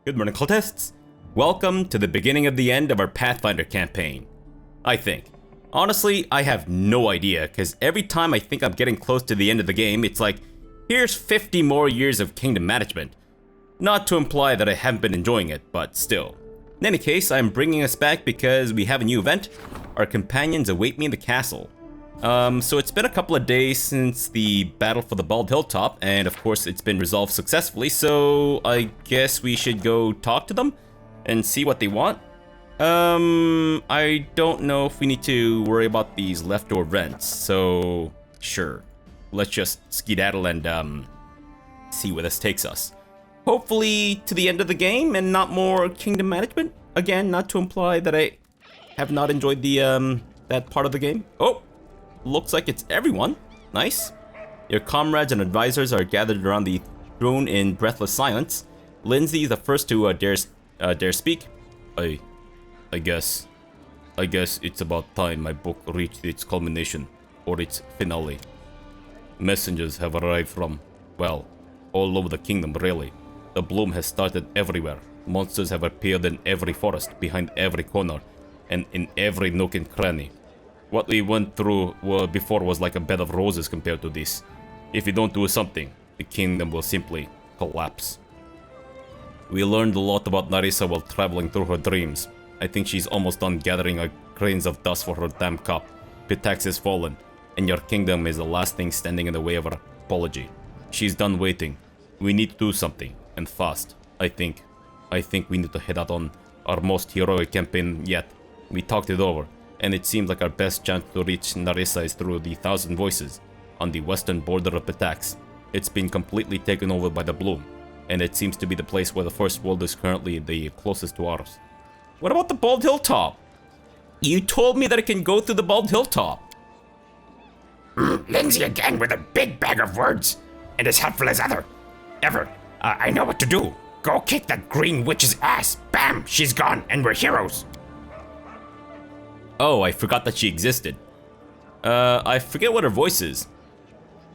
Good morning, cultists. Welcome to the beginning of the end of our Pathfinder campaign. I think. Honestly, I have no idea, because every time I think I'm getting close to the end of the game, it's like, here's 50 more years of kingdom management. Not to imply that I haven't been enjoying it, but still. In any case, I'm bringing us back because we have a new event. Our companions await me in the castle. So it's been a couple of days since the battle for the Bald Hilltop, and of course it's been resolved successfully, so I guess we should go talk to them and see what they want. I don't know if we need to worry about these leftover rents, so sure. Let's just skedaddle and see where this takes us. Hopefully to the end of the game and not more kingdom management. Again, not to imply that I have not enjoyed the that part of the game. Oh! Looks like it's everyone. Nice. Your comrades and advisors are gathered around the throne in breathless silence. Lindsay is the first to dare speak. I guess it's about time my book reached its culmination, or its finale. Messengers have arrived from, well, all over the kingdom, really. The bloom has started everywhere. Monsters have appeared in every forest, behind every corner, and in every nook and cranny. What we went through before was like a bed of roses compared to this. If we don't do something, the kingdom will simply collapse. We learned a lot about Narissa while traveling through her dreams. I think she's almost done gathering grains of dust for her damn cup. Pitax has fallen, and your kingdom is the last thing standing in the way of her apology. She's done waiting. We need to do something, and fast. I think we need to head out on our most heroic campaign yet. We talked it over, and it seems like our best chance to reach Narissa is through the Thousand Voices, on the western border of Pitax. It's been completely taken over by the Bloom, and it seems to be the place where the First World is currently the closest to ours. What about the Bald Hilltop? You told me that it can go through the Bald Hilltop. Lindsay again with a big bag of words, and as helpful as ever. I know what to do. Go kick that green witch's ass. Bam, she's gone, and we're heroes. Oh, I forgot that she existed. I forget what her voice is.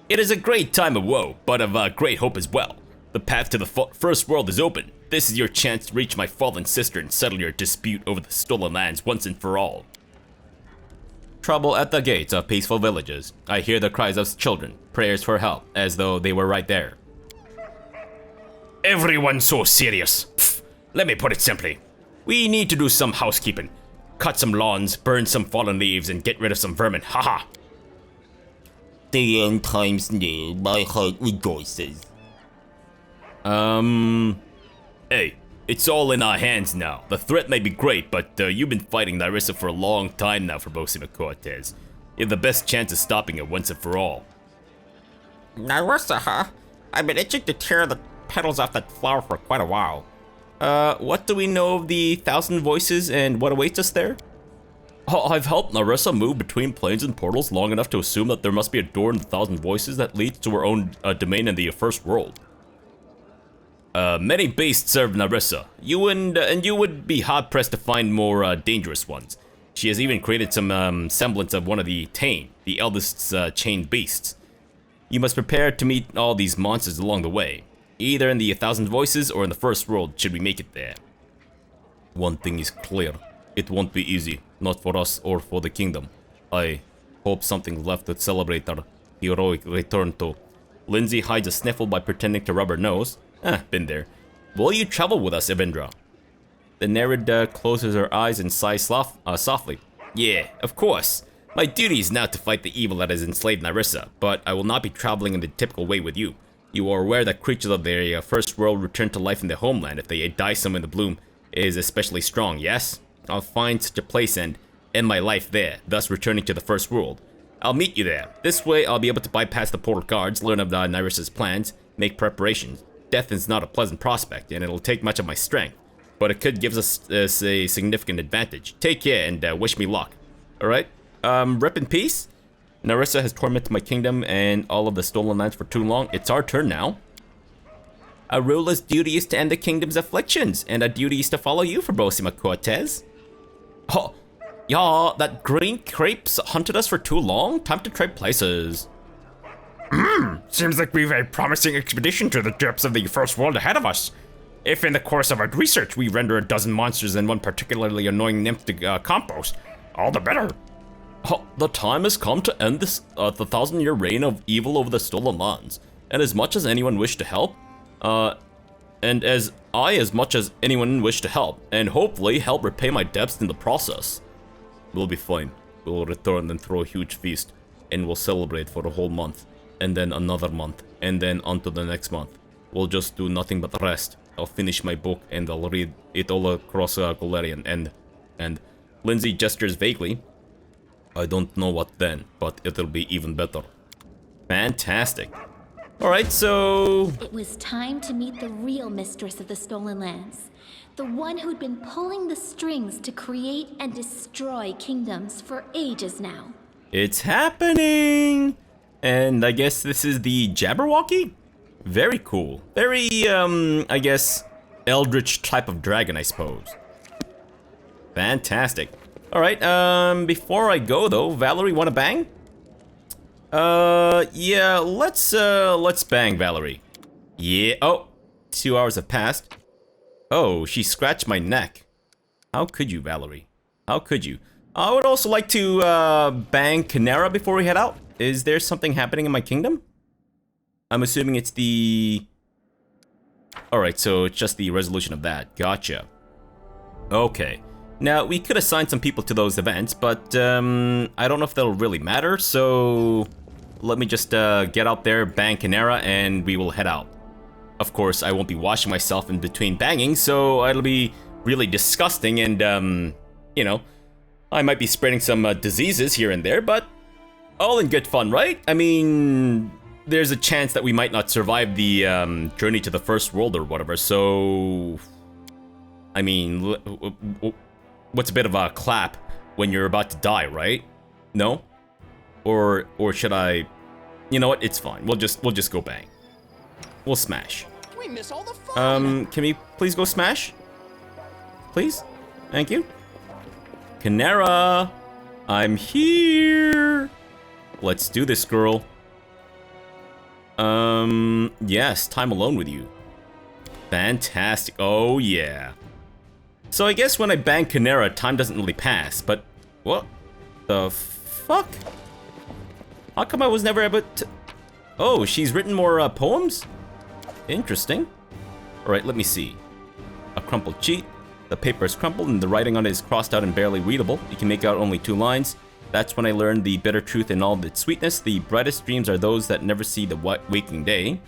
It is a great time of woe, but of great hope as well. The path to the First World is open. This is your chance to reach my fallen sister and settle your dispute over the stolen lands once and for all. Trouble at the gates of peaceful villages. I hear the cries of children, prayers for help, as though they were right there. Everyone's so serious. Pfft, let me put it simply. We need to do some housekeeping. Cut some lawns, burn some fallen leaves, and get rid of some vermin. Haha. The end times near, my heart rejoices. Hey, it's all in our hands now. The threat may be great, but you've been fighting Narissa for a long time now, Fabrosi. You have the best chance of stopping it once and for all. Narissa, huh? I've been itching to tear the petals off that flower for quite a while. What do we know of the Thousand Voices and what awaits us there? Oh, I've helped Narissa move between planes and portals long enough to assume that there must be a door in the Thousand Voices that leads to her own domain in the First World. Many beasts serve Narissa. You would be hard-pressed to find more dangerous ones. She has even created some semblance of one of the Tane, the eldest chained beasts. You must prepare to meet all these monsters along the way, either in the Thousand Voices or in the First World should we make it there. One thing is clear. It won't be easy, not for us or for the kingdom. I hope something's left to celebrate our heroic return to. Lindsay hides a sniffle by pretending to rub her nose. Been there. Will you travel with us, Evindra? The Nereid closes her eyes and sighs softly. Yeah, of course. My duty is now to fight the evil that has enslaved Narissa, but I will not be traveling in the typical way with you. You are aware that creatures of the First World return to life in their homeland if they die somewhere in the bloom is especially strong, yes? I'll find such a place and end my life there, thus returning to the First World. I'll meet you there. This way, I'll be able to bypass the portal guards, learn of Narissa's plans, make preparations. Death is not a pleasant prospect, and it'll take much of my strength, but it could give us a significant advantage. Take care and wish me luck. Alright? Rip in peace? Narissa has tormented my kingdom and all of the stolen lands for too long. It's our turn now. A ruler's duty is to end the kingdom's afflictions, and our duty is to follow you, Fabrosi. Oh, yeah, that green creeps hunted us for too long. Time to trade places. Seems like we've a promising expedition to the depths of the First World ahead of us. If in the course of our research we render a dozen monsters and one particularly annoying nymph to compost, all the better. Oh, the time has come to end this the 1,000-year reign of evil over the stolen lands. And as much as anyone wished to help, as much as anyone wished to help, and hopefully help repay my debts in the process. We'll be fine. We'll return and throw a huge feast, and we'll celebrate for a whole month, and then another month, and then on to the next month. We'll just do nothing but rest. I'll finish my book, and I'll read it all across Golarion, and Lindsay gestures vaguely. I don't know what then, but it'll be even better. Fantastic. Alright, so... It was time to meet the real mistress of the stolen lands. The one who'd been pulling the strings to create and destroy kingdoms for ages now. It's happening! And I guess this is the Jabberwocky? Very cool. Very, I guess, eldritch type of dragon, I suppose. Fantastic. Alright, before I go though, Valerie, wanna bang? Yeah, let's bang, Valerie. Yeah, oh, 2 hours have passed. Oh, she scratched my neck. How could you, Valerie? How could you? I would also like to, bang Canera before we head out. Is there something happening in my kingdom? I'm assuming it's the... Alright, so it's just the resolution of that. Gotcha. Okay. Now, we could assign some people to those events, but, I don't know if that'll really matter, so... Let me just, get out there, bang Canera, and we will head out. Of course, I won't be washing myself in between banging, so it'll be really disgusting, and, you know... I might be spreading some, diseases here and there, but... All in good fun, right? I mean... There's a chance that we might not survive the, journey to the first world or whatever, so... I mean... What's a bit of a clap when you're about to die, right? No? Or should I... You know what? It's fine. We'll just go bang. We'll smash. We miss all the fun. Can we please go smash? Please? Thank you. Canera! I'm here! Let's do this, girl. Yes, time alone with you. Fantastic. Oh, yeah. So I guess when I bang Canera, time doesn't really pass, but... What the fuck? How come I was never able to... Oh, she's written more, poems? Interesting. Alright, let me see. A crumpled sheet. The paper is crumpled and the writing on it is crossed out and barely readable. You can make out only 2 lines. That's when I learned the bitter truth in all of its sweetness. The brightest dreams are those that never see the waking day.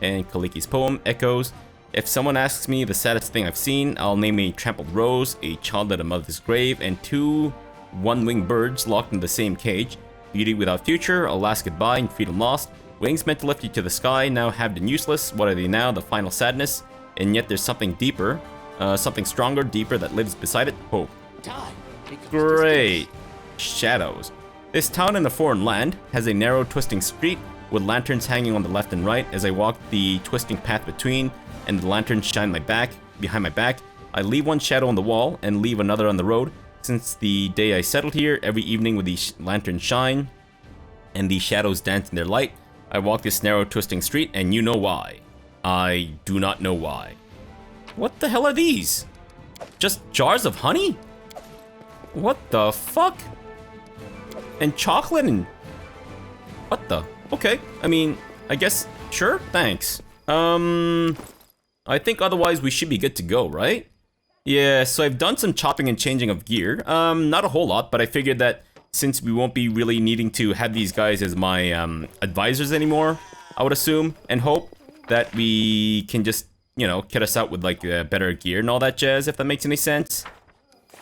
And Kaliki's poem echoes. If someone asks me the saddest thing I've seen, I'll name a trampled rose, a child at a mother's grave, and 2 one-winged birds locked in the same cage. Beauty without future, a last goodbye, and freedom lost. Wings meant to lift you to the sky, now halved and useless. What are they now? The final sadness. And yet there's something deeper, something stronger, deeper that lives beside it. Hope. Great. Shadows. This town in a foreign land has a narrow, twisting street with lanterns hanging on the left and right. As I walk the twisting path between, and the lanterns shine behind my back, I leave one shadow on the wall and leave another on the road. Since the day I settled here, every evening when these lanterns shine and the shadows dance in their light, I walk this narrow, twisting street, and you know why. I do not know why. What the hell are these? Just jars of honey? What the fuck? And chocolate and... What the? Okay, I mean, I guess, sure, thanks. I think otherwise we should be good to go, right? Yeah, so I've done some chopping and changing of gear. Not a whole lot, but I figured that since we won't be really needing to have these guys as my, advisors anymore, I would assume, and hope that we can just, you know, kit us out with, like, better gear and all that jazz, if that makes any sense.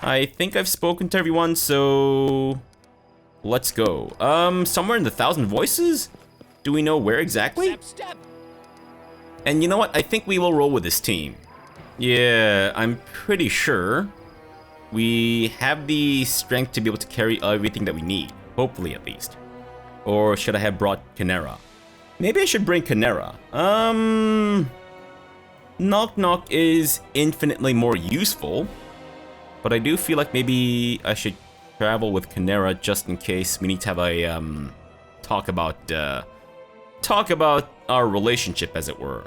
I think I've spoken to everyone, so... Let's go. Somewhere in the 1,000 Voices? Do we know where exactly? And you know what? I think we will roll with this team. Yeah, I'm pretty sure we have the strength to be able to carry everything that we need. Hopefully, at least. Or should I have brought Canera? Maybe I should bring Canera. Knock Knock is infinitely more useful. But I do feel like maybe I should travel with Canera just in case we need to have a, talk about our relationship, as it were.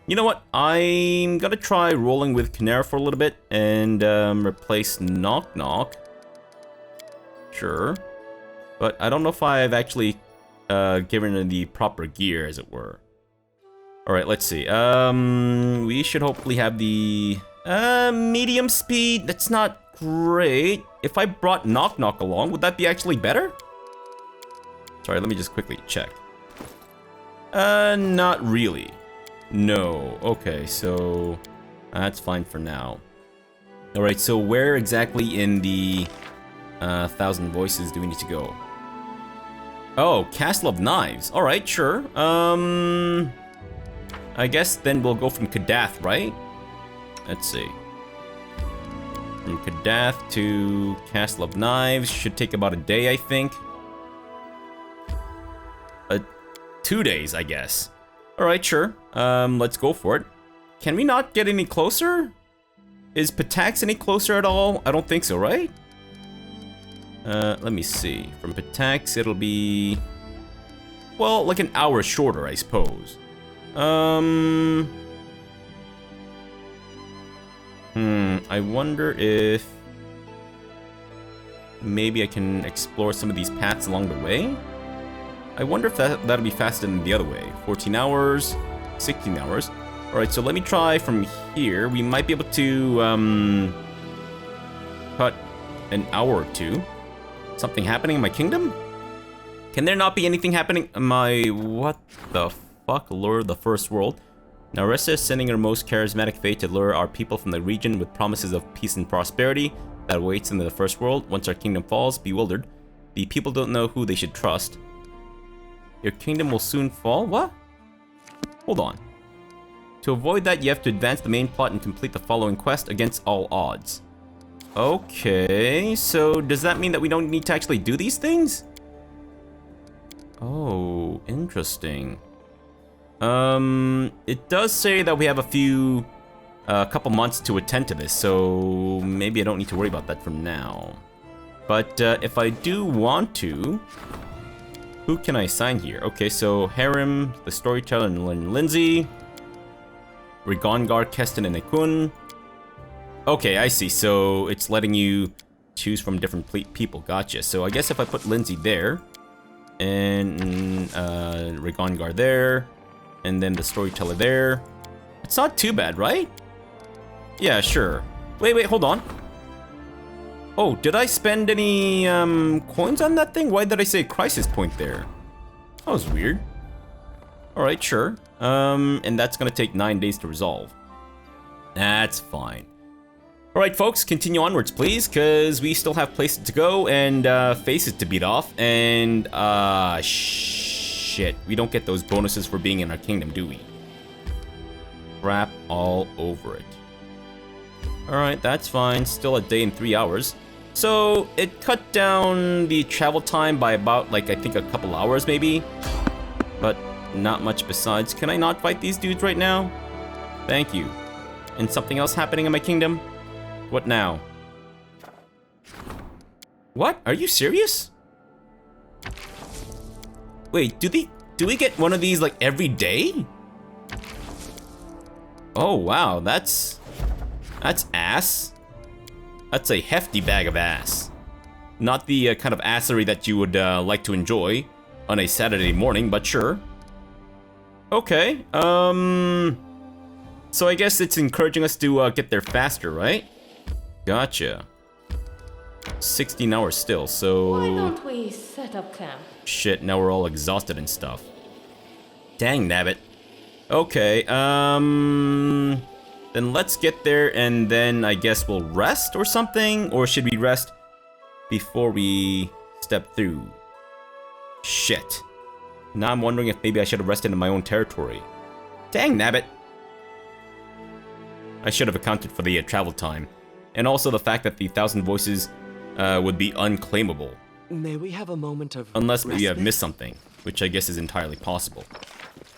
You know what? I'm gonna try rolling with Canara for a little bit and replace Knock Knock. Sure. But I don't know if I've actually given her the proper gear, as it were. Alright, let's see. We should hopefully have the medium speed. That's not great. If I brought Knock Knock along, would that be actually better? Sorry, let me just quickly check. Not really. No. Okay, so that's fine for now. Alright, so where exactly in the 1,000 Voices do we need to go? Oh, Castle of Knives. Alright, sure. I guess then we'll go from Kadath, right? Let's see. From Kadath to Castle of Knives should take about a day, I think. 2 days, I guess. Alright, sure. Let's go for it. Can we not get any closer? Is Patax any closer at all? I don't think so, right? Let me see. From Patax, it'll be... well, like an hour shorter, I suppose. I wonder if... maybe I can explore some of these paths along the way? I wonder if that'll be faster than the other way. 14 hours, 16 hours. Alright, so let me try from here. We might be able to, cut an hour or two. Something happening in my kingdom? Can there not be anything happening in my... what the fuck? Lure the First World. Narissa is sending her most charismatic fate to lure our people from the region with promises of peace and prosperity that awaits in the First World. Once our kingdom falls, bewildered, the people don't know who they should trust. Your kingdom will soon fall? What? Hold on. To avoid that, you have to advance the main plot and complete the following quest against all odds. Okay, so does that mean that we don't need to actually do these things? Oh, interesting. It does say that we have a couple months to attend to this, so maybe I don't need to worry about that from now. But if I do want to, who can I assign here? Okay, so Harem, the Storyteller, and Lindsay. Rigongar, Keston, and Ekun. Okay, I see. So it's letting you choose from different people. Gotcha. So I guess if I put Lindsay there, and Rigongar there, and then the Storyteller there, it's not too bad, right? Yeah, sure. Wait, hold on. Oh, did I spend any coins on that thing? Why did I say crisis point there? That was weird. Alright, sure. And that's gonna take 9 days to resolve. That's fine. Alright, folks, continue onwards, please, because we still have places to go and faces to beat off. And, shit. We don't get those bonuses for being in our kingdom, do we? Crap all over it. Alright, that's fine. Still a day and 3 hours. So, it cut down the travel time by about, like, I think a couple hours, maybe? But not much besides. Can I not fight these dudes right now? Thank you. And something else happening in my kingdom? What now? What? Are you serious? Wait, do we get one of these, like, every day? Oh, wow, that's ass. That's a hefty bag of ass. Not the kind of assery that you would like to enjoy on a Saturday morning, but sure. Okay, so I guess it's encouraging us to get there faster, right? Gotcha. 16 hours still, so... Why don't we set up camp? Shit, now we're all exhausted and stuff. Dang nabbit. Okay, then let's get there and then I guess we'll rest or something? Or should we rest before we step through? Shit. Now I'm wondering if maybe I should have rested in my own territory. Dang nabbit. I should have accounted for the travel time. And also the fact that the 1,000 Voices would be unclaimable. May we have a moment of unless maybe I've missed something, which I guess is entirely possible.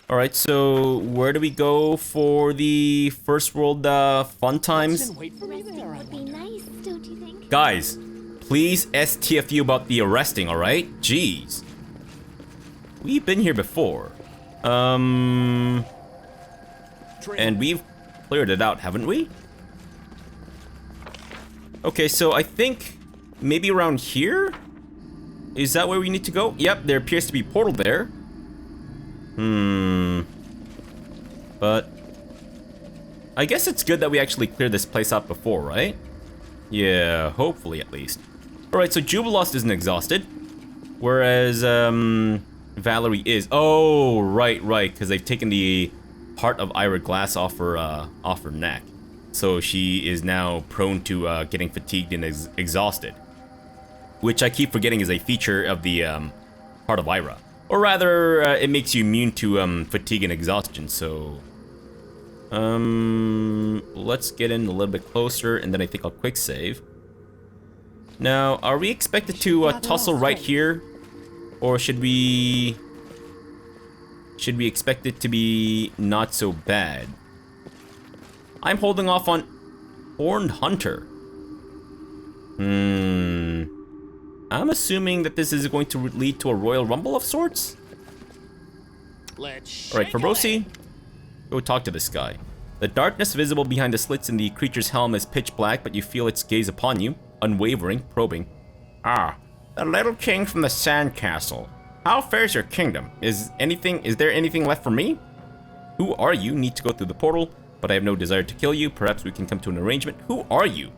Alright, so where do we go for the First World fun times? Resting would be nice, don't you think? Guys, please STFU about the arresting, alright? Jeez. We've been here before. And we've cleared it out, haven't we? Okay, so I think maybe around here? Is that where we need to go? Yep, there appears to be a portal there. But I guess it's good that we actually cleared this place out before, right? Yeah, hopefully at least. Alright, so Jubilost isn't exhausted. Whereas, Valerie is. Oh, right, because they've taken the heart of Ira Glass off her neck. So she is now prone to getting fatigued and exhausted. Which I keep forgetting is a feature of the heart of Ira. Or rather, it makes you immune to fatigue and exhaustion, so... let's get in a little bit closer, and then I think I'll quick save. Now, are we expected to tussle right here? Or should we expect it to be not so bad? I'm holding off on Horned Hunter. I'm assuming that this is going to lead to a Royal Rumble of sorts? Alright, Fabrosi, go talk to this guy. The darkness visible behind the slits in the creature's helm is pitch black, but you feel its gaze upon you, unwavering, probing. Ah, the little king from the sandcastle. How fares your kingdom? Is there anything left for me? Who are you? Need to go through the portal, but I have no desire to kill you. Perhaps we can come to an arrangement. Who are you?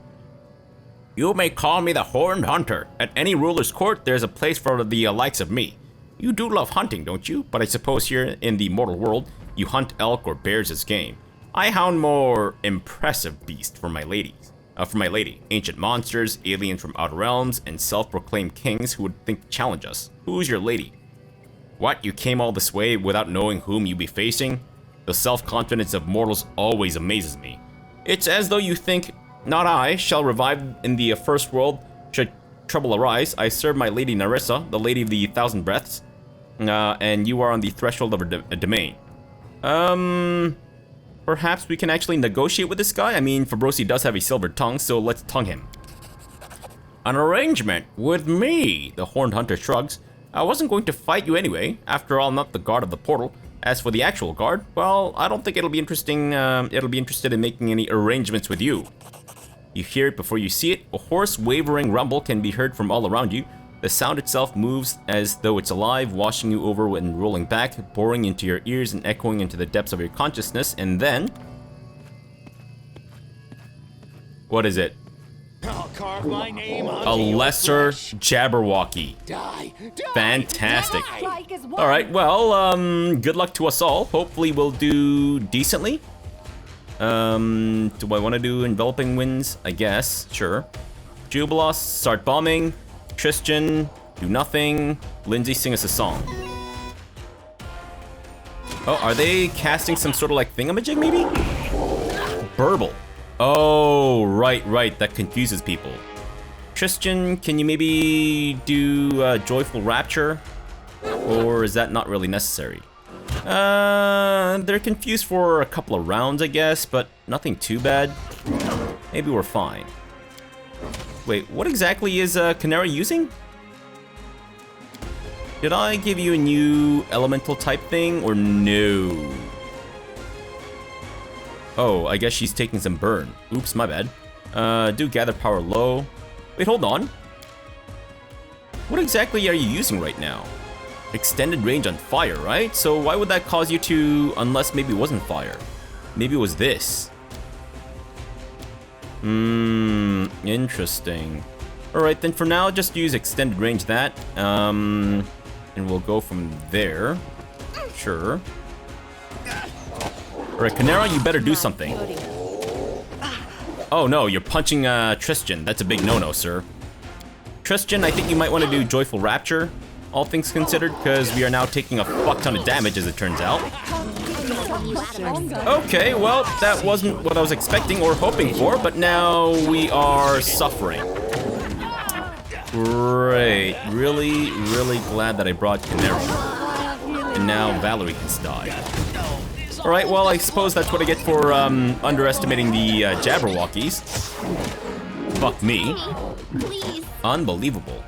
You may call me the Horned Hunter. At any ruler's court, there's a place for the likes of me. You do love hunting, don't you? But I suppose here in the mortal world, you hunt elk or bears as game. I hound more impressive beasts for my lady. Ancient monsters, aliens from outer realms, and self-proclaimed kings who would think to challenge us. Who's your lady? What, you came all this way without knowing whom you be facing? The self-confidence of mortals always amazes me. It's as though you think, not I shall revive in the first world should trouble arise. I serve my lady Narissa, the lady of the thousand breaths, and you are on the threshold of a domain. Perhaps we can actually negotiate with this guy? I mean, Fabrosi does have a silver tongue, so let's tongue him. An arrangement with me, the Horned Hunter shrugs. I wasn't going to fight you anyway. After all, I'm not the guard of the portal. As for the actual guard, well, I don't think it'll be interested in making any arrangements with you. You hear it before you see it. A hoarse, wavering rumble can be heard from all around you. The sound itself moves as though it's alive, washing you over and rolling back, boring into your ears and echoing into the depths of your consciousness, and then... What is it? I'll carve my name on A lesser Jabberwocky. Fantastic. Alright, well, good luck to us all. Hopefully we'll do decently. Do I want to do enveloping winds? I guess, sure. Jubilost, start bombing. Tristan, do nothing. Lindsay, sing us a song. Oh, are they casting some sort of like thingamajig maybe? Burble. Oh, right, that confuses people. Tristan, can you maybe do Joyful Rapture? Or is that not really necessary? They're confused for a couple of rounds, I guess, but nothing too bad. Maybe we're fine. Wait, what exactly is Canary using? Did I give you a new elemental type thing, or no? Oh, I guess she's taking some burn. Oops, my bad. Do gather power low. Wait, hold on. What exactly are you using right now? Extended range on fire, right? So why would that cause you to, unless maybe it wasn't fire? Maybe it was this. Interesting. Alright, then for now, just use extended range that. And we'll go from there. Sure. Alright, Canara, you better do something. Oh no, you're punching Tristan. That's a big no-no, sir. Tristan, I think you might want to do Joyful Rapture, all things considered, because we are now taking a fuck ton of damage, as it turns out. Okay, well, that wasn't what I was expecting or hoping for, but now we are suffering. Great. Really, really glad that I brought Canary. And now Valerie can die. Alright, well, I suppose that's what I get for underestimating the Jabberwockies. Fuck me. Unbelievable.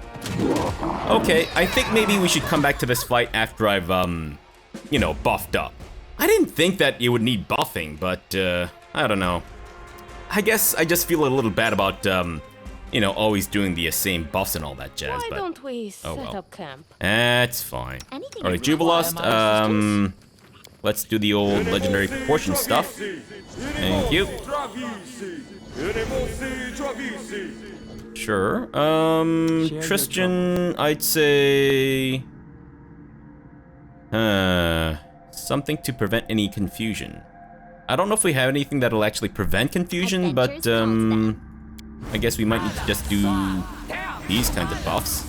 Okay, I think maybe we should come back to this fight after I've, you know, buffed up. I didn't think that it would need buffing, but I don't know. I guess I just feel a little bad about, you know, always doing the same buffs and all that jazz. Why but don't we set well. up camp? That's fine. Anything Alright, is my Jubilost, let's do the old legendary proportion stuff. Thank you. Sure. Tristan, I'd say... something to prevent any confusion. I don't know if we have anything that'll actually prevent confusion, but, I guess we might need to just do these kinds of buffs.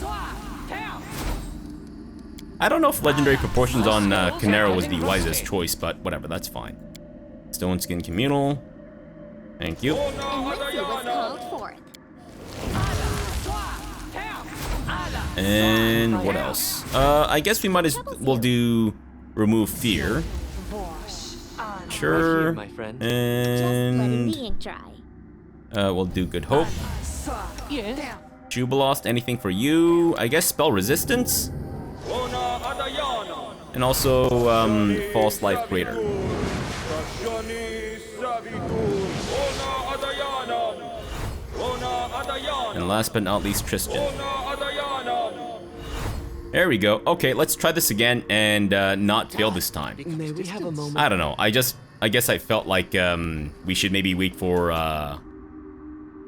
I don't know if legendary proportions on Canero was the wisest choice, but whatever, that's fine. Stone Skin Communal. Thank you. And Lindsay was called forth. And what else? I guess we might as well do remove fear. Sure. Just letting And the ink dry. we'll do Good Hope. Jubilost, anything for you? I guess spell resistance. And also false life greater. And last but not least, Tristan. There we go. Okay, let's try this again and not fail this time. May we have a moment? I don't know. I guess I felt like we should maybe wait for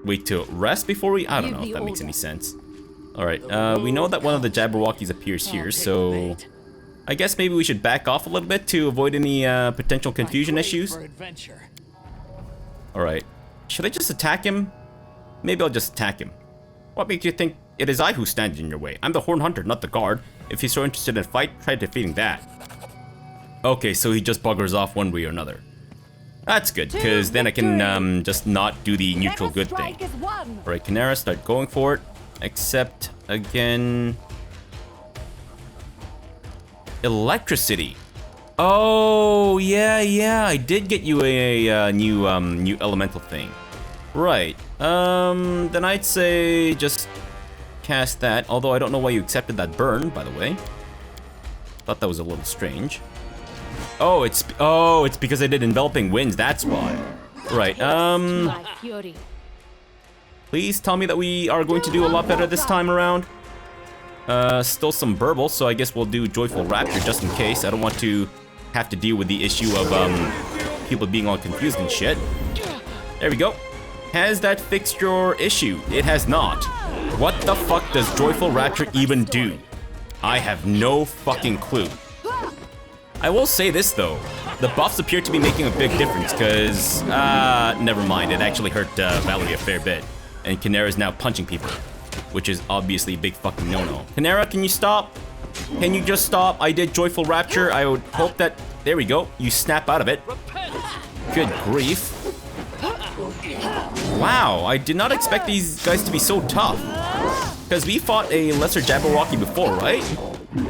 wait to rest before we. I don't know if that makes any sense. All right. We know that one of the Jabberwockies appears here, so I guess maybe we should back off a little bit to avoid any potential confusion issues. All right. Should I just attack him? Maybe I'll just attack him. What makes you think it is I who stands in your way? I'm the Horn Hunter, not the guard. If he's so interested in a fight, try defeating that. Okay, so he just buggers off one way or another. That's good, because then I can just not do the neutral good thing. Alright, Canera, start going for it. Except, again... Electricity. Oh, yeah, I did get you a new elemental thing. Right, then I'd say just cast that, although I don't know why you accepted that burn, by the way. Thought that was a little strange. Oh, it's because I did enveloping winds, that's why. Right, please tell me that we are going to do a lot better this time around. Still some burble, so I guess we'll do Joyful Rapture just in case. I don't want to have to deal with the issue of people being all confused and shit. There we go. Has that fixed your issue? It has not. What the fuck does Joyful Rapture even do? I have no fucking clue. I will say this though, the buffs appear to be making a big difference, cause, never mind, it actually hurt Valerie a fair bit. And Canera's now punching people, which is obviously a big fucking no-no. Canera, can you stop? Can you just stop? I did Joyful Rapture, I would hope that, there we go, you snap out of it. Good grief. Wow, I did not expect these guys to be so tough. Because we fought a lesser Jabberwocky before, right?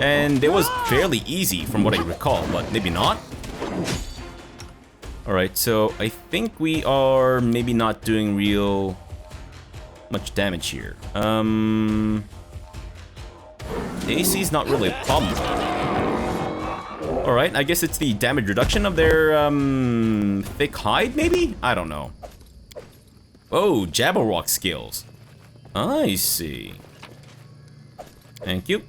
And it was fairly easy from what I recall, but maybe not. Alright, so I think we are maybe not doing real much damage here. AC's not really a problem. Alright, I guess it's the damage reduction of their thick hide, maybe? I don't know. Oh, Jabberwock skills. I see. Thank you.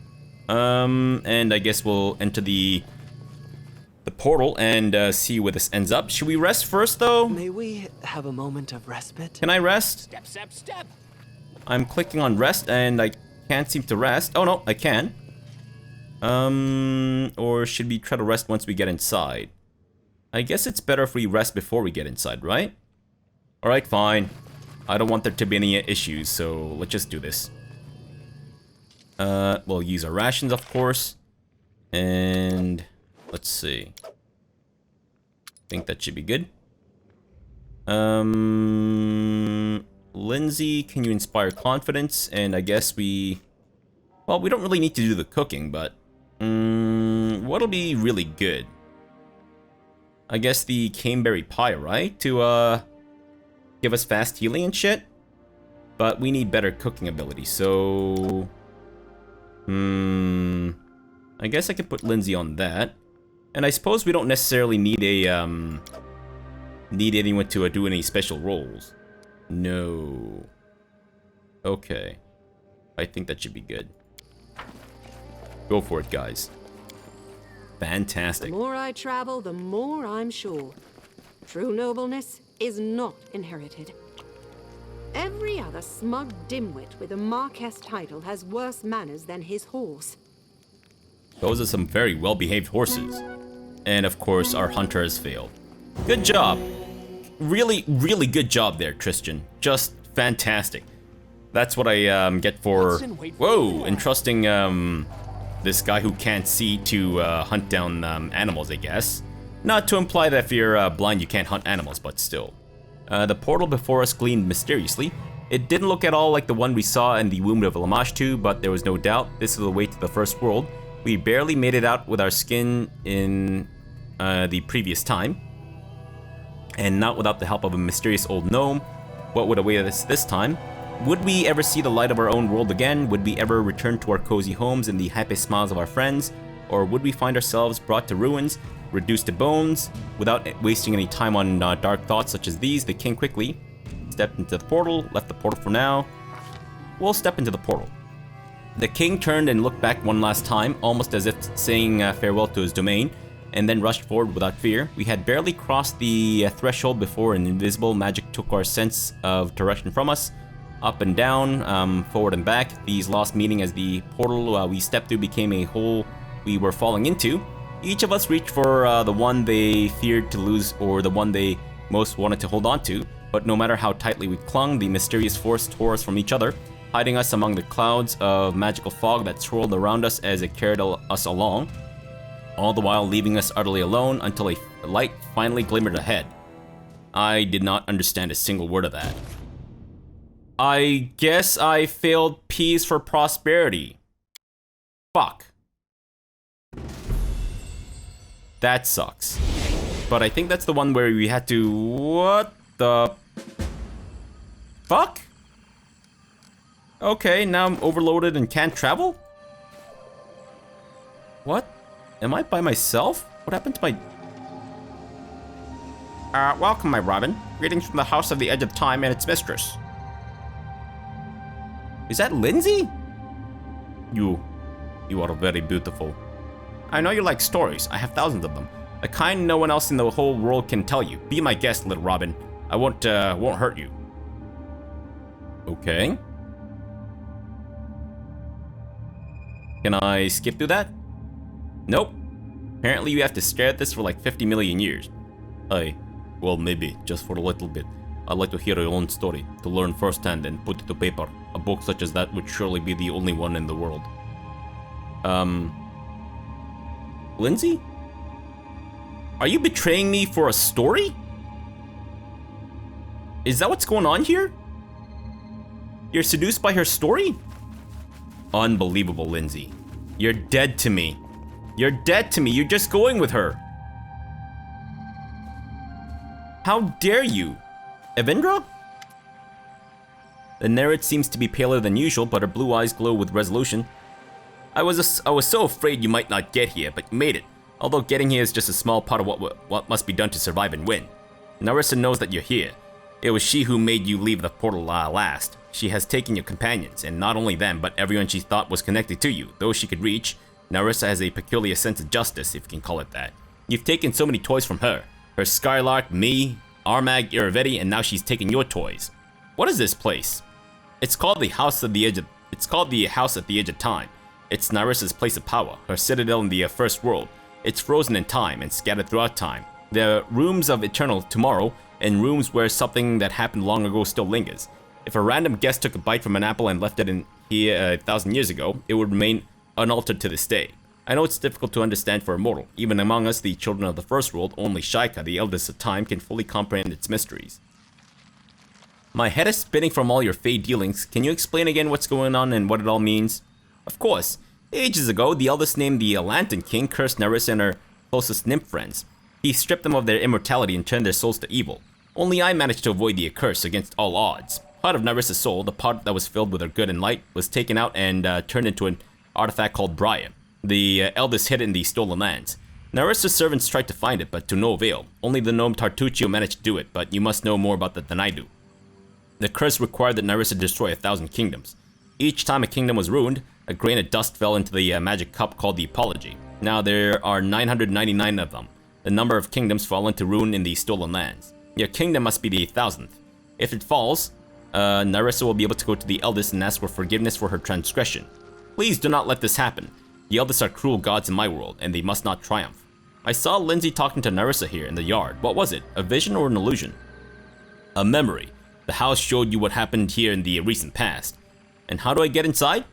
And I guess we'll enter the portal and see where this ends up. Should we rest first, though? May we have a moment of respite? Can I rest? Step. I'm clicking on rest and I can't seem to rest. Oh no, I can. Or should we try to rest once we get inside? I guess it's better if we rest before we get inside, right? Alright, fine. I don't want there to be any issues, so let's just do this. We'll use our rations, of course. And let's see. I think that should be good. Lindsay, can you inspire confidence? And I guess well, we don't really need to do the cooking, but what'll be really good? I guess the caneberry pie, right? To give us fast healing and shit. But we need better cooking ability, so I guess I could put Lindsay on that. And I suppose we don't necessarily need a, need anyone to do any special roles. No. Okay. I think that should be good. Go for it, guys. Fantastic. The more I travel, the more I'm sure. True nobleness is not inherited. Every other smug dimwit with a Marquess title has worse manners than his horse. Those are some very well-behaved horses. And of course, our hunter has failed. Good job. Really, really good job there, Tristan. Just fantastic. That's what I get for, whoa, entrusting this guy who can't see to hunt down animals, I guess. Not to imply that if you're blind you can't hunt animals, but still. The portal before us gleamed mysteriously. It didn't look at all like the one we saw in the womb of Lamashtu, but there was no doubt this was the way to the first world. We barely made it out with our skin in the previous time. And not without the help of a mysterious old gnome. What would await us this time? Would we ever see the light of our own world again? Would we ever return to our cozy homes and the happy smiles of our friends? Or would we find ourselves brought to ruins, reduced to bones? Without wasting any time on dark thoughts such as these, the king quickly stepped into the portal, left the portal for now. We'll step into the portal. The king turned and looked back one last time, almost as if saying farewell to his domain, and then rushed forward without fear. We had barely crossed the threshold before an invisible magic took our sense of direction from us. Up and down, forward and back, these lost meaning as the portal we stepped through became a hole we were falling into. Each of us reached for the one they feared to lose or the one they most wanted to hold on to, but no matter how tightly we clung, the mysterious force tore us from each other, hiding us among the clouds of magical fog that swirled around us as it carried us along, all the while leaving us utterly alone until a light finally glimmered ahead. I did not understand a single word of that. I guess I failed P's for prosperity. Fuck. That sucks. But I think that's the one where we had to... What the... Fuck? Okay, now I'm overloaded and can't travel? What? Am I by myself? What happened to my... Welcome, my Robin. Greetings from the House of the Edge of Time and its mistress. Is that Lindsay? You are very beautiful. I know you like stories. I have thousands of them. The kind no one else in the whole world can tell you. Be my guest, little Robin. I won't hurt you. Okay. Can I skip through that? Nope. Apparently you have to stare at this for like 50 million years. Well, maybe, just for a little bit. I'd like to hear your own story, to learn firsthand and put it to paper. A book such as that would surely be the only one in the world. Lindsay? Are you betraying me for a story? Is that what's going on here? You're seduced by her story? Unbelievable, Lindsay. You're dead to me. You're dead to me. You're just going with her. How dare you? Evindra? The Nereid seems to be paler than usual, but her blue eyes glow with resolution. I was so afraid you might not get here, but you made it. Although getting here is just a small part of what must be done to survive and win. Narissa knows that you're here. It was she who made you leave the portal last. She has taken your companions, and not only them, but everyone she thought was connected to you. Though she could reach, Narissa has a peculiar sense of justice, if you can call it that. You've taken so many toys from her. Her Skylark, me, Armag, Iravetti, and now she's taking your toys. What is this place? It's called the House at the Edge of Time. It's Narissa's place of power, her citadel in the First World. It's frozen in time and scattered throughout time. There are rooms of eternal tomorrow, and rooms where something that happened long ago still lingers. If a random guest took a bite from an apple and left it in here 1,000 years ago, it would remain unaltered to this day. I know it's difficult to understand for a mortal. Even among us, the children of the First World, only Shaika, the eldest of time, can fully comprehend its mysteries. My head is spinning from all your fey dealings. Can you explain again what's going on and what it all means? Of course. Ages ago, the eldest named the Lantern King cursed Narissa and her closest nymph friends. He stripped them of their immortality and turned their souls to evil. Only I managed to avoid the curse against all odds. Part of Narissa's soul, the part that was filled with her good and light, was taken out and turned into an artifact called Briar. The eldest hid it in the stolen lands. Narissa's servants tried to find it, but to no avail. Only the gnome Tartuccio managed to do it, but you must know more about that than I do. The curse required that Narissa destroy 1,000 kingdoms. Each time a kingdom was ruined, a grain of dust fell into the magic cup called the Apology. Now there are 999 of them. The number of kingdoms fall into ruin in the Stolen Lands. Your kingdom must be the 1,000th. If it falls, Narissa will be able to go to the eldest and ask for forgiveness for her transgression. Please do not let this happen. The eldest are cruel gods in my world, and they must not triumph. I saw Lindsay talking to Narissa here in the yard. What was it? A vision or an illusion? A memory. The house showed you what happened here in the recent past. And how do I get inside?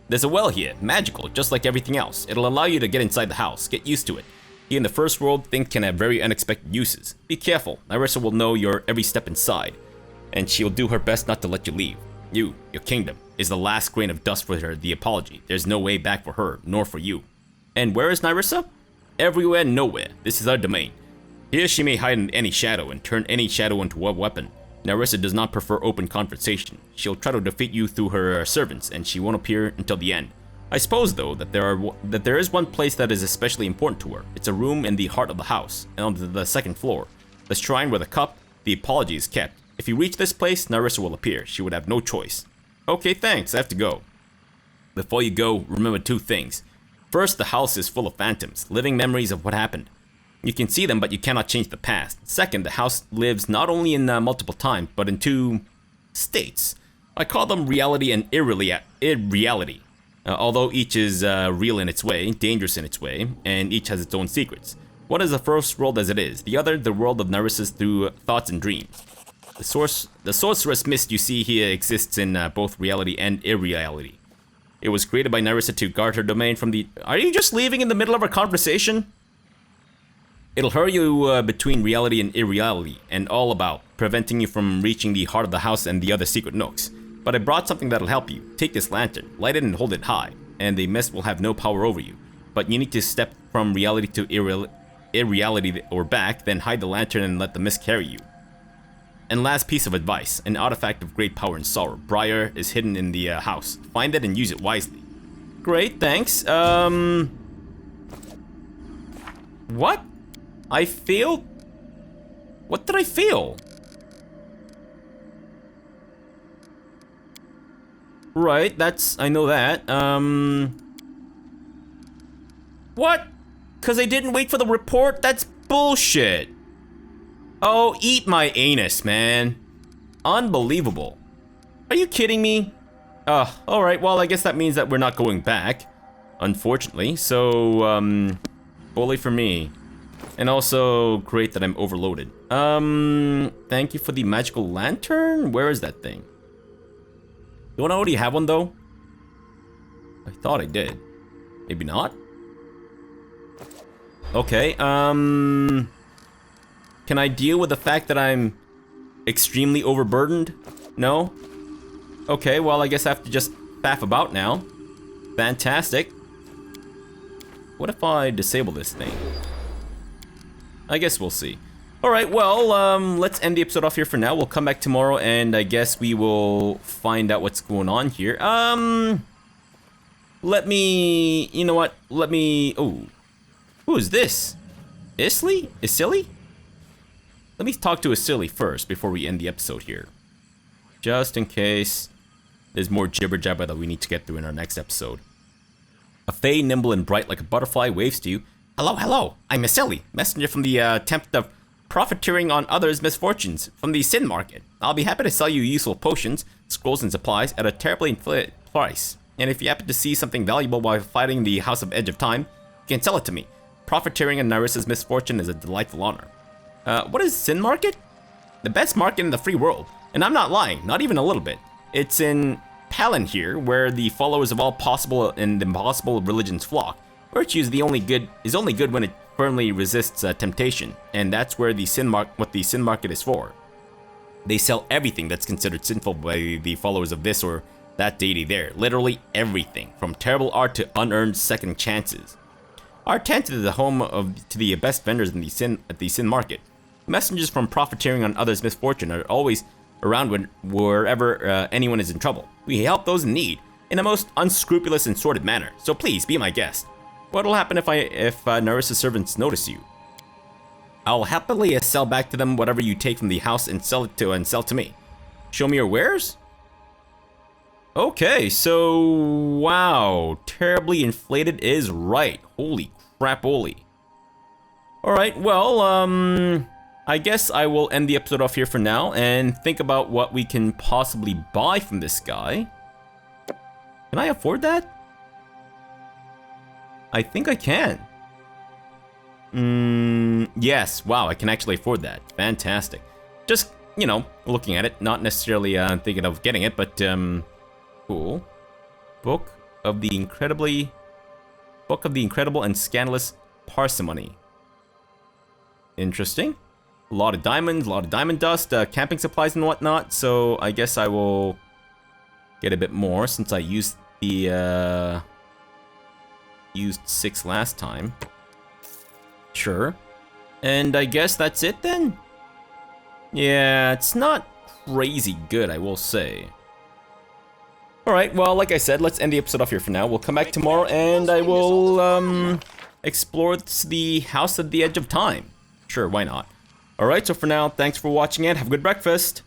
There's a well here, magical, just like everything else. It'll allow you to get inside the house. Get used to it. Here in the first world, things can have very unexpected uses. Be careful. Narissa will know your every step inside, and she'll do her best not to let you leave. You, your kingdom, is the last grain of dust for her, the Apology. There's no way back for her, nor for you. And where is Narissa? Everywhere and nowhere. This is our domain. Here she may hide in any shadow and turn any shadow into a weapon. Narissa does not prefer open conversation. She'll try to defeat you through her servants, and she won't appear until the end. I suppose, though, that there is one place that is especially important to her. It's a room in the heart of the house, and on the second floor. The shrine where the cup, the Apology, is kept. If you reach this place, Narissa will appear. She would have no choice. Okay, thanks. I have to go. Before you go, remember 2 things. First, the house is full of phantoms, living memories of what happened. You can see them, but you cannot change the past. Second, the house lives not only in multiple times, but in 2 states. I call them reality and irreality. Although each is real in its way, dangerous in its way, and each has its own secrets. One is the first world as it is, the other the world of Narissa's through thoughts and dreams. The sorceress mist you see here exists in both reality and irreality. It was created by Narissa to guard her domain from the... Are you just leaving in the middle of our conversation? It'll hurry you between reality and irreality, and all about, preventing you from reaching the heart of the house and the other secret nooks. But I brought something that'll help you. Take this lantern, light it and hold it high, and the mist will have no power over you. But you need to step from reality to irreality or back, then hide the lantern and let the mist carry you. And last piece of advice, an artifact of great power and sorrow. Briar is hidden in the house. Find it and use it wisely. Great, thanks. What? I failed? What did I fail? Right, I know that. What? Because I didn't wait for the report? That's bullshit. Oh, eat my anus, man. Unbelievable. Are you kidding me? Alright, well, I guess that means that we're not going back. Unfortunately, so, bully for me. And also, great that I'm overloaded. Thank you for the magical lantern? Where is that thing? Don't I already have one, though? I thought I did. Maybe not? Okay, can I deal with the fact that I'm extremely overburdened? No? Okay, well, I guess I have to just faff about now. Fantastic. What if I disable this thing? I guess we'll see. Alright, well, let's end the episode off here for now. We'll come back tomorrow, and I guess we will find out what's going on here. Let me... You know what? Let me... Oh. Who is this? Isley? Isili? Let me talk to Isili first before we end the episode here. Just in case there's more jibber-jabber that we need to get through in our next episode. A fae nimble and bright like a butterfly waves to you. Hello, hello. I'm Isili, messenger from the attempt of profiteering on others' misfortunes from the sin market. I'll be happy to sell you useful potions, scrolls, and supplies at a terribly inflated price. And if you happen to see something valuable while fighting the House of Edge of Time, you can sell it to me. Profiteering on Narissa's misfortune is a delightful honor. What is Sin Market? The best market in the free world. And I'm not lying, not even a little bit. It's in Palin here, where the followers of all possible and impossible religions flock. Virtue is only good when it firmly resists temptation, and that's where what the Sin Market is for. They sell everything that's considered sinful by the followers of this or that deity there. Literally everything, from terrible art to unearned second chances. Our tent is the home to the best vendors at the Sin Market. Messengers from profiteering on others' misfortune are always around wherever anyone is in trouble. We help those in need in a most unscrupulous and sordid manner, so please be my guest. What'll happen if Narissa's servants notice you? I'll happily sell back to them whatever you take from the house and sell to me. Show me your wares? Okay, so wow, terribly inflated is right. Holy crap-oli. Alright, well, I guess I will end the episode off here for now and think about what we can possibly buy from this guy. Can I afford that? I think I can. Yes, wow, I can actually afford that. Fantastic. Just, you know, looking at it, not necessarily thinking of getting it, but cool. Book of the Incredible and Scandalous Parsimony. Interesting. A lot of diamonds, a lot of diamond dust, camping supplies and whatnot, so I guess I will get a bit more since I used the used 6 last time. Sure. And I guess that's it then? Yeah, it's not crazy good, I will say. Alright, well, like I said, let's end the episode off here for now. We'll come back tomorrow and I will explore the house at the edge of time. Sure, why not? Alright, so for now, thanks for watching and have a good breakfast.